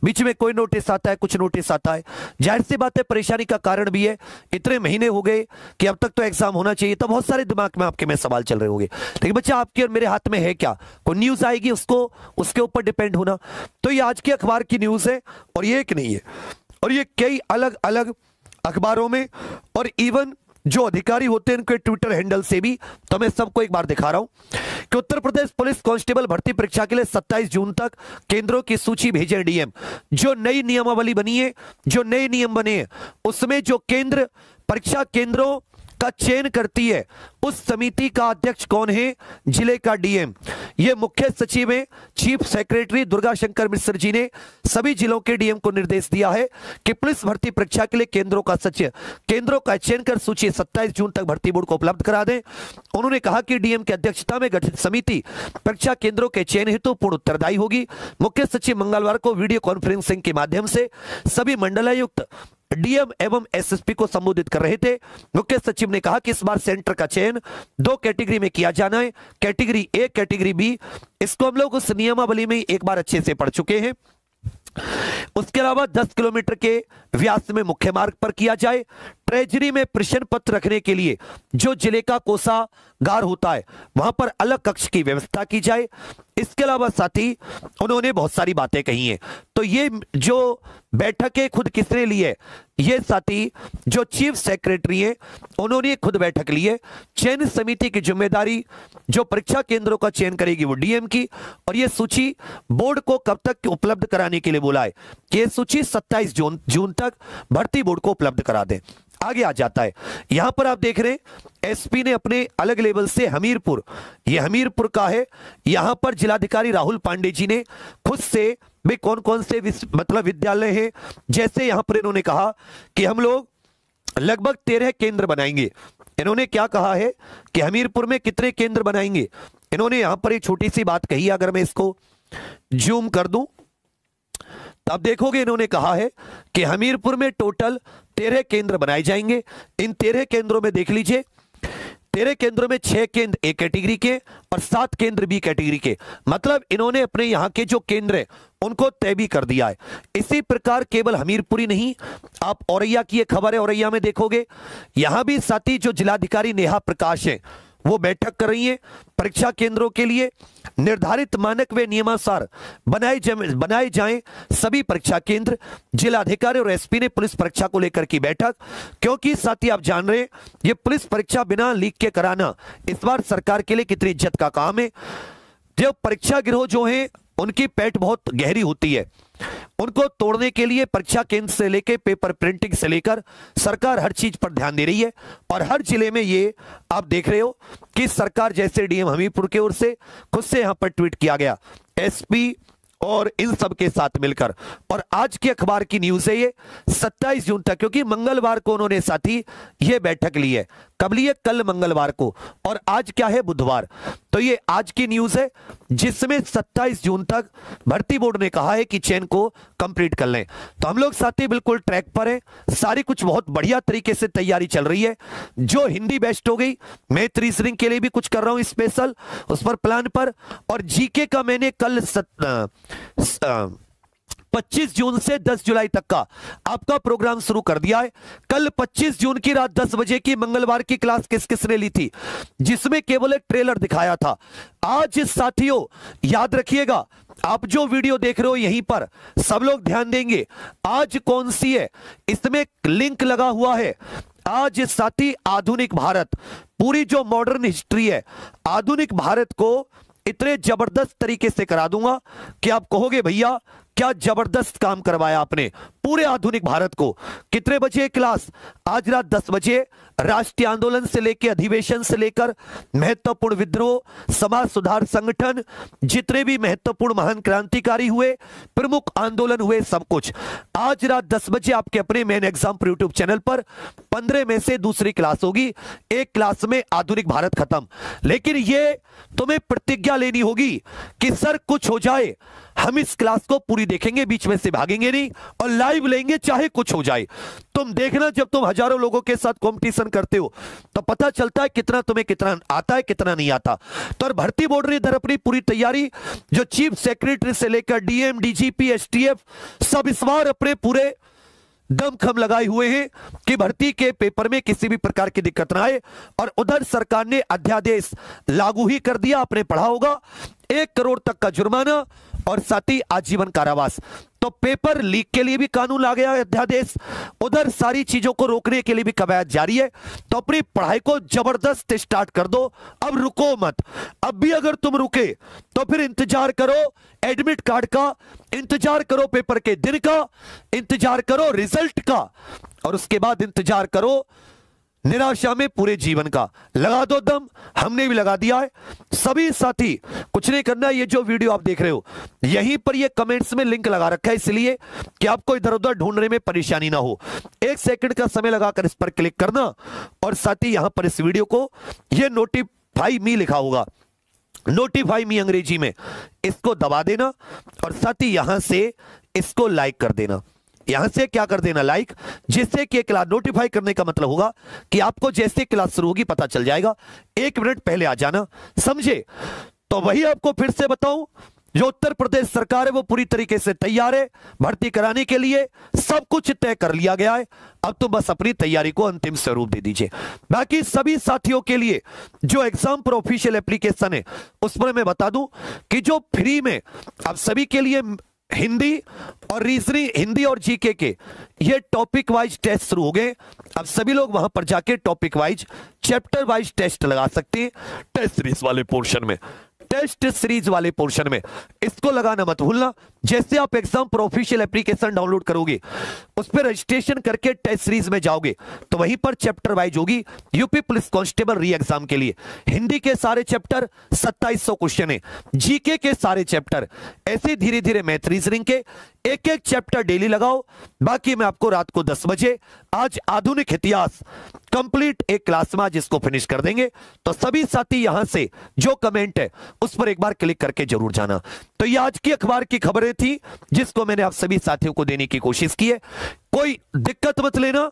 बीच में कोई नोटिस आता है, कुछ नोटिस आता है। जाहिर सी बात है परेशानी का कारण भी है, इतने महीने हो गए कि अब तक तो एग्जाम होना चाहिए, तो बहुत सारे दिमाग में आपके में सवाल चल रहे होंगे। लेकिन बच्चा आपके और मेरे हाथ में है क्या, कोई न्यूज आएगी उसको उसके ऊपर डिपेंड होना। तो ये आज के अखबार की न्यूज है और ये एक नहीं है, और ये कई अलग अलग अखबारों में और इवन जो अधिकारी होते हैं उनके ट्विटर हैंडल से भी। तो मैं सबको एक बार दिखा रहा हूं कि उत्तर प्रदेश पुलिस कांस्टेबल भर्ती परीक्षा के लिए 27 जून तक केंद्रों की सूची भेजे डीएम। जो नई नियमावली बनी है, जो नए नियम बने हैं, उसमें जो केंद्र परीक्षा केंद्रों का चयन करती है उस समिति का अध्यक्ष कौन है, जिले का डीएम। ये मुख्य सचिव है, चीफ सेक्रेटरी दुर्गा शंकर मिश्र जी ने सभी जिलों के डीएम को निर्देश दिया है कि पुलिस भर्ती परीक्षा के लिए केंद्रों का चयन कर सूची 27 जून तक भर्ती बोर्ड को उपलब्ध करा दें। उन्होंने कहा कि डीएम की अध्यक्षता में गठित समिति परीक्षा केंद्रों के चयन हेतु पूर्ण उत्तरदायी होगी। मुख्य सचिव मंगलवार को वीडियो कॉन्फ्रेंसिंग के माध्यम से सभी मंडलायुक्त, डीएम एवं एसएसपी को संबोधित कर रहे थे। मुख्य सचिव ने कहा कि इस बार सेंटर का चयन 2 कैटेगरी में किया जाना है, कैटेगरी ए, कैटेगरी बी। इसको हम लोग उस नियमावली में एक बार अच्छे से पढ़ चुके हैं। उसके अलावा 10 किलोमीटर के व्यास में मुख्य मार्ग पर किया जाए। ट्रेजरी में प्रश्न पत्र रखने के लिए जो जिले का कोषागार होता है वहां पर अलग कक्ष की व्यवस्था की जाए। इसके अलावा साथ ही उन्होंने बहुत सारी बातें कही हैं। तो ये जो बैठक है खुद किसने ली है, ये साथी जो चीफ सेक्रेटरी है उन्होंने खुद बैठक ली है। चयन समिति की जिम्मेदारी जो परीक्षा केंद्रों का चयन करेगी वो डीएम की, और ये सूची बोर्ड को कब तक उपलब्ध कराने के लिए बोला है कि ये सूची 27 जून तक भर्ती बोर्ड को उपलब्ध करा दें। आगे आ जाता है, यहां पर आप देख रहे हैं एसपी ने अपने अलग लेवल से हमीरपुर, ये हमीरपुर का है, यहां पर जिलाधिकारी राहुल पांडे जी ने खुद से भी कौन कौन से मतलब विद्यालय हैं, जैसे यहां पर इन्होंने कहा कि हम लोग लगभग 13 केंद्र बनाएंगे। इन्होंने क्या कहा है कि हमीरपुर में कितने केंद्र बनाएंगे, इन्होंने यहां पर एक छोटी सी बात कही है। अगर मैं इसको जूम कर दूं तो आप देखोगे इन्होंने कहा है कि हमीरपुर में टोटल 13 केंद्र बनाए जाएंगे। इन 13 केंद्रों में देख लीजिए, 13 केंद्रों में 6 केंद्र ए कैटेगरी के और 7 केंद्र बी कैटेगरी के। मतलब इन्होंने अपने यहां के जो केंद्र है उनको तय भी कर दिया है। इसी प्रकार केवल हमीरपुरी नहीं, आप औरैया की एक खबर है, औरैया में देखोगे यहां भी साथी जो जिलाधिकारी नेहा प्रकाश है वो बैठक कर रही है। परीक्षा केंद्रों के लिए निर्धारित मानक व नियमानुसार बनाए जाएं सभी परीक्षा केंद्र। जिलाधिकारी और एसपी ने पुलिस परीक्षा को लेकर की बैठक, क्योंकि साथ ही आप जान रहे हैं ये पुलिस परीक्षा बिना लीक के कराना इस बार सरकार के लिए कितनी इज्जत का काम है। जो परीक्षा गिरोह जो है उनकी पैठ बहुत गहरी होती है, उनको तोड़ने के लिए परीक्षा केंद्र से लेकर पेपर प्रिंटिंग से लेकर सरकार हर चीज पर ध्यान दे रही है। और हर जिले में ये आप देख रहे हो कि सरकार, जैसे डीएम हमीरपुर की ओर से खुद से यहां पर ट्वीट किया गया, एसपी और इन सब के साथ मिलकर। और आज के अखबार की न्यूज है ये 27 जून तक, क्योंकि मंगलवार को उन्होंने साथी ये बैठक ली है। कब ली है? कल मंगलवार को, और आज क्या है? बुधवार। तो ये आज की न्यूज है जिसमें 27 जून तक भर्ती बोर्ड ने कहा है कि चयन को कंप्लीट कर लें। तो हम लोग साथी बिल्कुल ट्रैक पर हैं, सारी कुछ बहुत बढ़िया तरीके से तैयारी चल रही है। जो हिंदी बेस्ट हो गई, मैं रीजनिंग के लिए भी कुछ कर रहा हूं स्पेशल उस पर प्लान पर, और जीके का मैंने कल 25 जून से 10 जुलाई तक का आपका प्रोग्राम शुरू कर दिया है। कल 25 जून की रात 10 बजे की मंगलवार की क्लास किस किसने ली थी, जिसमें केवल एक ट्रेलर दिखाया था। आज साथियों याद रखिएगा, आप जो वीडियो देख रहे हो यहीं पर सब लोग ध्यान देंगे, आज कौन सी है, इसमें लिंक लगा हुआ है। आज साथी आधुनिक भारत, पूरी जो मॉडर्न हिस्ट्री है आधुनिक भारत को इतने जबरदस्त तरीके से करा दूंगा कि आप कहोगे भैया क्या जबरदस्त काम करवाया आपने पूरे आधुनिक भारत को। कितने बजे क्लास? आज रात 10 बजे। राष्ट्रीय आंदोलन से लेकर अधिवेशन से लेकर महत्वपूर्ण विद्रोह, समाज सुधार संगठन, जितने भी महत्वपूर्ण महान क्रांतिकारी हुए, प्रमुख आंदोलन हुए, सब कुछ आज रात 10 बजे आपके अपने मेन एग्जाम पर यूट्यूब चैनल पर 15 में से दूसरी क्लास होगी। एक क्लास में आधुनिक भारत खत्म। लेकिन ये तुम्हें प्रतिज्ञा लेनी होगी कि सर कुछ हो जाए हम इस क्लास को पूरी पूरी देखेंगे, बीच में से भागेंगे नहीं और लाइव लेंगे चाहे कुछ हो जाए। तुम देखना जब तुम हजारों लोगों के साथ कंपटीशन करते हो तो पता चलता है कितना तुम्हें कितना आता है कितना नहीं आता। तो और भर्ती बोर्ड ने इधर अपनी पूरी तैयारी, जो चीफ सेक्रेटरी से लेकर डीएम डीजीपी एसटीएफ सब इस बार अपने पूरे दमखम लगाए हुए हैं कि भर्ती के पेपर में किसी भी प्रकार की दिक्कत ना आए। और उधर सरकार ने अध्यादेश लागू ही कर दिया, आपने पढ़ा होगा 1 करोड़ तक का जुर्माना और साथ ही आजीवन कारावास। तो पेपर लीक के लिए भी कानून आ गया है अध्यादेश, उधर सारी चीजों को रोकने के लिए भी कवायद जारी है। तो अपनी पढ़ाई को जबरदस्त स्टार्ट कर दो, अब रुको मत। अब भी अगर तुम रुके तो फिर इंतजार करो एडमिट कार्ड का, इंतजार करो पेपर के दिन का, इंतजार करो रिजल्ट का, और उसके बाद इंतजार करो निराशा में पूरे जीवन का। लगा दो दम, हमने भी लगा दिया है। सभी साथी कुछ नहीं करना, ये जो वीडियो आप देख रहे हो यहीं पर ये कमेंट्स में लिंक लगा रखा है, इसलिए कि आपको इधर उधर ढूंढने में परेशानी ना हो। 1 सेकंड का समय लगाकर इस पर क्लिक करना और साथ ही यहां पर इस वीडियो को, ये नोटिफाई मी लिखा होगा, नोटिफाई मी अंग्रेजी में, इसको दबा देना और साथ ही यहां से इसको लाइक कर देना। यहां से क्या कर देना, लाइक, जिससे कि क्लास नोटिफाई करने का मतलब होगा कि आपको जैसे क्लास शुरू होगी पता चल जाएगा। 1 मिनट पहले आ जाना, समझे। तो वही आपको फिर से बताऊं, जो उत्तर प्रदेश सरकार है वो पूरी तरीके से तैयार है भर्ती कराने के लिए, सब कुछ तय कर लिया गया है। अब तो बस अपनी तैयारी को अंतिम स्वरूप दे दीजिए। बाकी सभी साथियों के लिए जो एग्जाम पर ऑफिशियल एप्लीकेशन है उस पर मैं बता दूं कि जो फ्री में आप सभी के लिए हिंदी और रीजनिंग, हिंदी और जीके के ये टॉपिक वाइज टेस्ट शुरू हो गए। अब सभी लोग वहां पर जाके topic wise, chapter wise test लगा सकते हैं। टेस्ट सीरीज वाले पोर्शन में, टेस्ट सीरीज वाले पोर्शन में इसको लगाना मत भूलना। जैसे आप एग्जाम पर ऑफिशियल एप्लीकेशन डाउनलोड करोगे, उस पर रजिस्ट्रेशन करके टेस्ट सीरीज में जाओगे तो वहीं पर चैप्टर वाइज होगी। यूपी पुलिस कांस्टेबल री एग्जाम के लिए हिंदी के सारे चैप्टर 2700 क्वेश्चन है, जीके के सारे चैप्टर, ऐसे धीरे धीरे मैथ रीजनिंग के एक एक चैप्टर डेली लगाओ। बाकी मैं आपको रात को 10 बजे आज आधुनिक इतिहास कंप्लीट एक क्लास में आज इसको फिनिश कर देंगे। तो सभी साथी यहां से जो कमेंट है उस पर एक बार क्लिक करके जरूर जाना। तो ये आज की अखबार की खबरें थी जिसको मैंने आप सभी साथियों को देने की कोशिश की है। कोई दिक्कत मत लेना,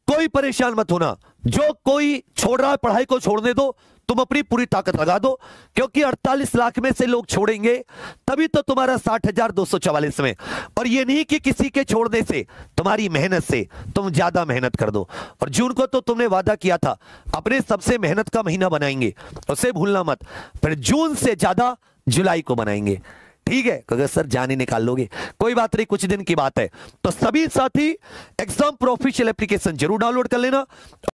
कोई परेशान मत होना। जो कोई छोड़ रहा है पढ़ाई को छोड़ने दो, तुम अपनी पूरी ताकत लगा दो, क्योंकि 48 लाख में से लोग छोड़ेंगे तभी तो तुम्हारा 60,244 में। और ये नहीं कि किसी के छोड़ने से, तुम्हारी मेहनत से तुम ज्यादा मेहनत कर दो। और जून को तो तुमने वादा किया था अपने सबसे मेहनत का महीना बनाएंगे, उसे भूलना मत। फिर जून से ज्यादा जुलाई को बनाएंगे, ठीक है। अगर सर जान ही निकाल लोगे, कोई बात नहीं, कुछ दिन की बात है। तो सभी साथी एग्जाम पर ऑफिशियल एप्लीकेशन जरूर डाउनलोड कर लेना।